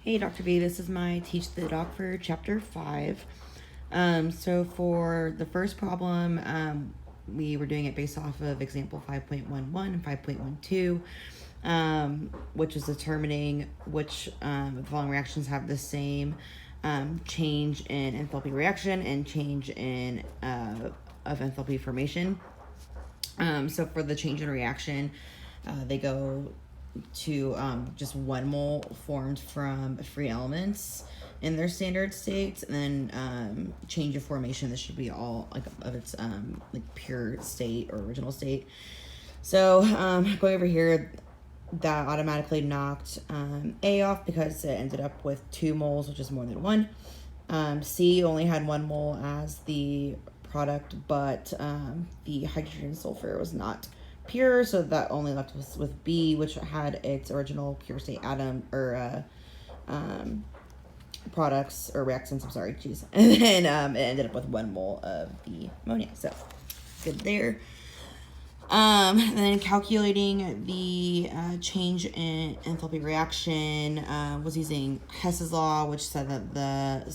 Hey Dr. B, this is my Teach the Doc for Chapter 5. So for the first problem, we were doing it based off of example 5.11 and 5.12, which is determining which of the following reactions have the same change in enthalpy reaction and change in of enthalpy formation. So for the change in reaction, they go to just 1 mole formed from free elements in their standard states, and then change of formation, this should be all like of its like pure state or original state. So going over here, that automatically knocked A off because it ended up with 2 moles, which is more than 1. C only had 1 mole as the product, but the hydrogen sulfur was not pure, so that only left us with B, which had its original pure state atom or products or reactants. I'm sorry, geez. And then it ended up with 1 mole of the ammonia. So good there. And then calculating the change in enthalpy reaction was using Hess's law, which said that the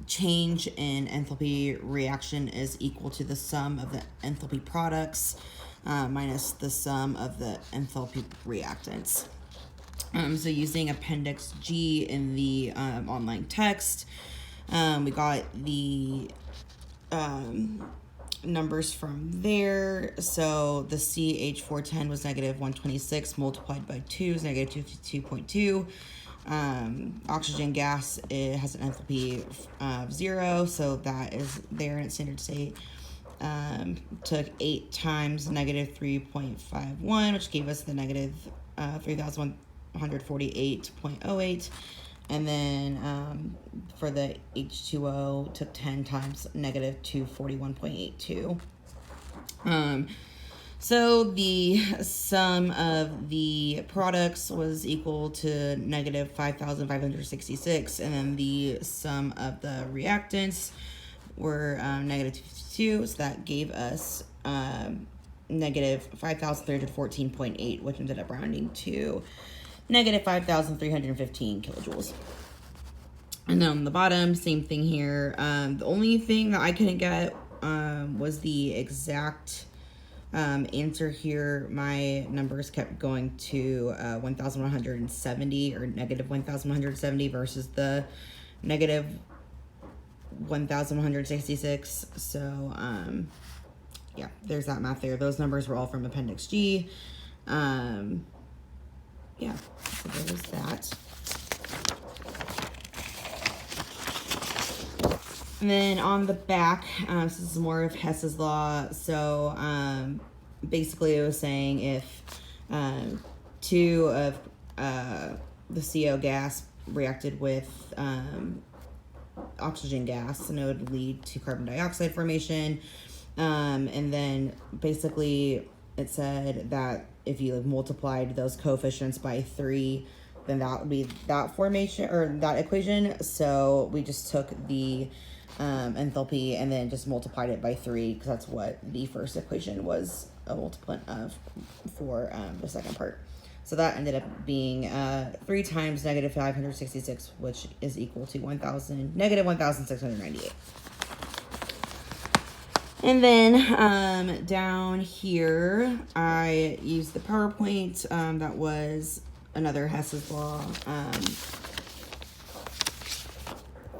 change in enthalpy reaction is equal to the sum of the enthalpy products minus the sum of the enthalpy reactants. So using Appendix G in the online text, we got the numbers from there. So the CH410 was negative 126 multiplied by 2 is negative 252. Oxygen gas, it has an enthalpy of 0, so that is there in its standard state. Took 8 times negative 3.51, which gave us the negative 3,148.08. And then for the H2O, took 10 times negative 241.82. So the sum of the products was equal to negative 5,566, and then the sum of the reactants were negative 252, so that gave us negative 5,314.8, which ended up rounding to negative 5,315 kilojoules. And then on the bottom, same thing here. The only thing that I couldn't get was the exact answer here. My numbers kept going to 1,170 or negative 1,170 versus the negative 1,166. So yeah, there's that math there. Those numbers were all from Appendix G. Yeah, so there was that. And then on the back, this is more of Hess's law. So basically it was saying if 2 of the CO gas reacted with oxygen gas, and it would lead to carbon dioxide formation. And then basically it said that if you multiplied those coefficients by 3, then that would be that formation or that equation. So we just took the enthalpy and then just multiplied it by 3, because that's what the first equation was a multiplant of for the second part. So that ended up being 3 times negative 566, which is equal to negative 1,698. And then down here, I used the PowerPoint that was another Hess's law.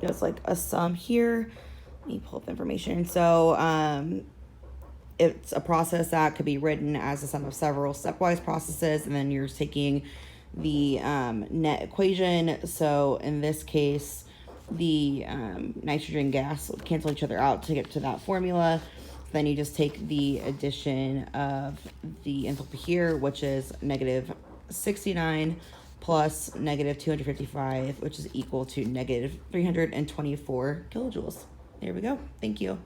Just like a sum here. Let me pull up the information. So it's a process that could be written as a sum of several stepwise processes, and then you're taking the net equation. So in this case, the nitrogen gas will cancel each other out to get to that formula. Then you just take the addition of the enthalpy here, which is negative 69 plus negative 255, which is equal to negative 324 kilojoules. There we go. Thank you.